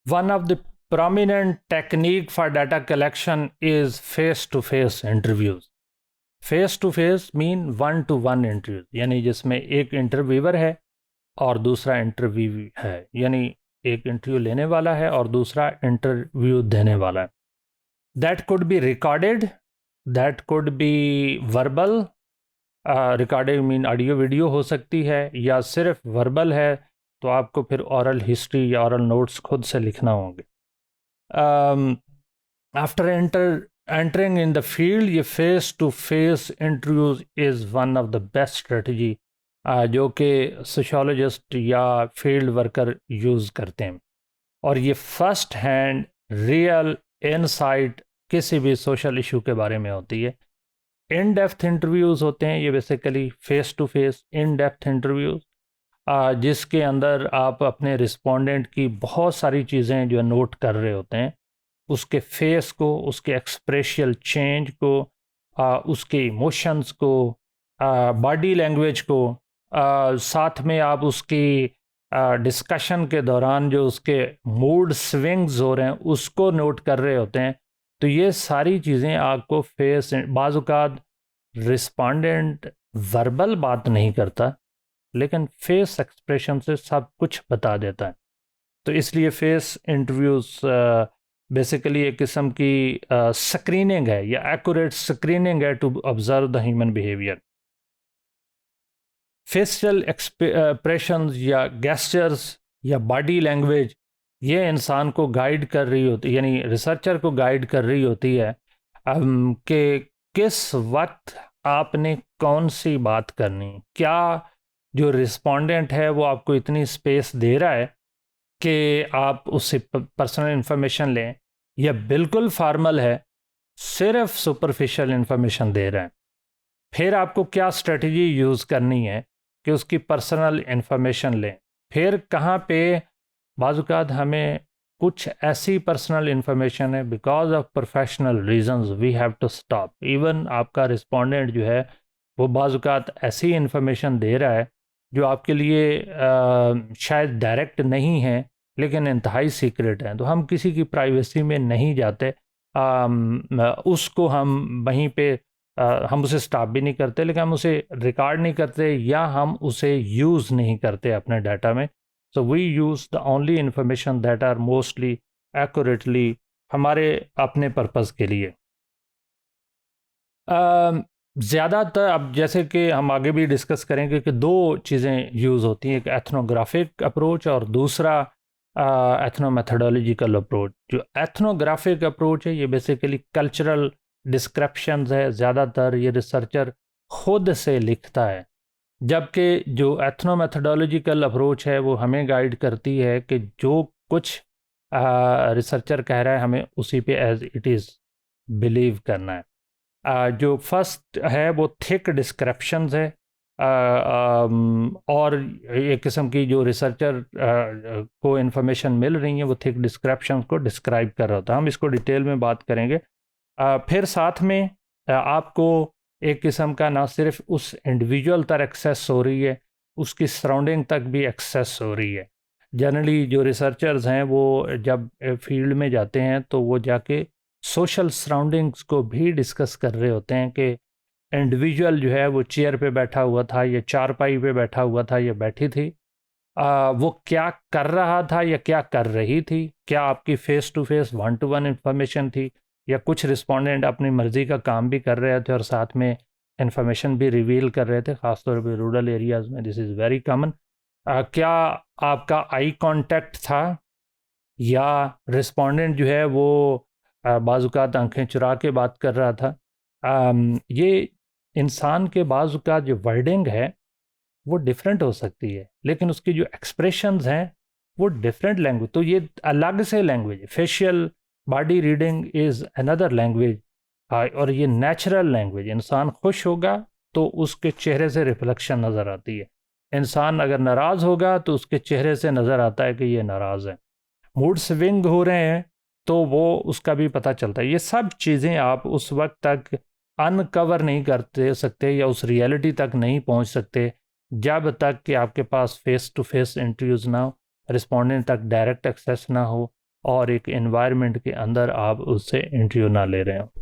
One of the prominent technique for data collection is face-to-face interviews. Face to face mean one to one interview, यानी जिसमें एक interviewer है और दूसरा interview है, यानी एक इंटरव्यू लेने वाला है और दूसरा इंटरव्यू देने वाला है. That could be recorded, that could be verbal, recorded mean audio video हो सकती है, या सिर्फ वर्बल है तो आपको फिर ऑरल हिस्ट्री या ऑरल नोट्स खुद से लिखना होंगे. After entering in the field, ये face to face interviews is one of the best strategy जो कि सोशोलॉजिस्ट या फील्ड वर्कर यूज़ करते हैं. और ये फर्स्ट हैंड रियल इनसाइट किसी भी सोशल इशू के बारे में होती है. इन डेप्थ इंटरव्यूज़ होते हैं ये basically face to face in depth interviews, जिसके अंदर आप अपने रिस्पोंडेंट की बहुत सारी चीज़ें जो नोट कर रहे होते हैं, उसके फेस को, उसके एक्सप्रेशियल चेंज को, उसके इमोशंस को, बॉडी लैंग्वेज को, साथ में आप उसकी डिस्कशन के दौरान जो उसके मूड स्विंग्स हो रहे हैं उसको नोट कर रहे होते हैं. तो ये सारी चीज़ें आपको फेस, बाज़-औक़ात रिस्पोंडेंट वर्बल बात नहीं करता लेकिन फेस एक्सप्रेशन से सब कुछ बता देता है. तो इसलिए फेस इंटरव्यूज़ बेसिकली एक किस्म की स्क्रीनिंग है या एक्यूरेट स्क्रीनिंग है to observe the human behaviour. Facial expressions या गेस्चर्स या बॉडी लैंग्वेज ये इंसान को गाइड कर रही होती, यानी रिसर्चर को गाइड कर रही होती है कि किस वक्त आपने कौन सी बात करनी. क्या जो रिस्पोंडेंट है वो आपको इतनी स्पेस दे रहा है कि आप उससे पर्सनल इन्फॉर्मेशन लें, या बिल्कुल फॉर्मल है, सिर्फ सुपरफिशियल इन्फॉर्मेशन दे रहे हैं. फिर आपको क्या स्ट्रेटजी यूज़ करनी है कि उसकी पर्सनल इन्फॉर्मेशन लें. फिर कहाँ पे बाज़-औक़ात हमें कुछ ऐसी पर्सनल इन्फॉर्मेशन है because of professional reasons we have to stop. Even आपका रिस्पोंडेंट जो है वो बाज़-औक़ात ऐसी इन्फॉर्मेशन दे रहा है जो आपके लिए शायद डायरेक्ट नहीं है लेकिन इंतहाई सीक्रेट है, तो हम किसी की प्राइवेसी में नहीं जाते. उसको हम वहीं पे हम उसे स्टॉप भी नहीं करते, लेकिन हम उसे रिकॉर्ड नहीं करते या हम उसे यूज़ नहीं करते अपने डाटा में. So we use the only information that are mostly accurately हमारे अपने पर्पज़ के लिए. ज़्यादातर अब जैसे कि हम आगे भी डिस्कस करेंगे कि दो चीज़ें यूज़ होती हैं, एक एथनोग्राफिक अप्रोच और दूसरा एथनोमेथोडोलॉजिकल अप्रोच. जो एथनोग्राफिक अप्रोच है ये बेसिकली कल्चरल डिस्क्रिप्शंस है, ज़्यादातर ये रिसर्चर खुद से लिखता है, जबकि जो एथनोमेथोडोलॉजिकल अप्रोच है वो हमें गाइड करती है कि जो कुछ रिसर्चर कह रहा है हमें उसी पे एज इट इज़ बिलीव करना है. जो फर्स्ट है वो थिक डिस्क्रिप्शंस है, और एक किस्म की जो रिसर्चर को इन्फॉर्मेशन मिल रही है वो थिक डिस्क्रिप्शंस को डिस्क्राइब कर रहा था. हम इसको डिटेल में बात करेंगे. फिर साथ में आपको एक किस्म का ना सिर्फ उस इंडिविजुअल तक एक्सेस हो रही है, उसकी सराउंडिंग तक भी एक्सेस हो रही है. जनरली जो रिसर्चर्स हैं वो जब फील्ड में जाते हैं तो वो जाके सोशल सराउंडिंग्स को भी डिस्कस कर रहे होते हैं कि इंडिविजुअल जो है वो चेयर पे बैठा हुआ था या चारपाई पे बैठा हुआ था या बैठी थी, वो क्या कर रहा था या क्या कर रही थी, क्या आपकी face to face one to one information थी या कुछ रिस्पोंडेंट अपनी मर्ज़ी का काम भी कर रहे थे और साथ में इंफॉर्मेशन भी रिवील कर रहे थे, ख़ासतौर पे रूरल एरियाज़ में दिस इज़ वेरी कॉमन. क्या आपका आई कांटेक्ट था या रिस्पोंडेंट जो है वो बाज़-औक़ात आंखें चुरा के बात कर रहा था. ये इंसान के बाज़-औक़ात जो वर्डिंग है वो डिफरेंट हो सकती है, लेकिन उसकी जो एक्सप्रेशंस हैं वो डिफरेंट लैंग्वेज, तो ये अलग से लैंग्वेज है. Facial body reading is another language, और ये नेचुरल लैंग्वेज. इंसान खुश होगा तो उसके चेहरे से रिफ्लेक्शन नज़र आती है, इंसान अगर नाराज़ होगा तो उसके चेहरे से नज़र आता है कि ये नाराज़ है. मूड स्विंग हो रहे हैं तो वो उसका भी पता चलता है. ये सब चीज़ें आप उस वक्त तक अनकवर नहीं करते सकते या उस रियलिटी तक नहीं पहुंच सकते जब तक कि आपके पास फेस टू फेस इंटरव्यूज़ ना हो, रिस्पोंडेंट तक डायरेक्ट एक्सेस ना हो और एक एनवायरनमेंट के अंदर आप उससे इंटरव्यू ना ले रहे हो।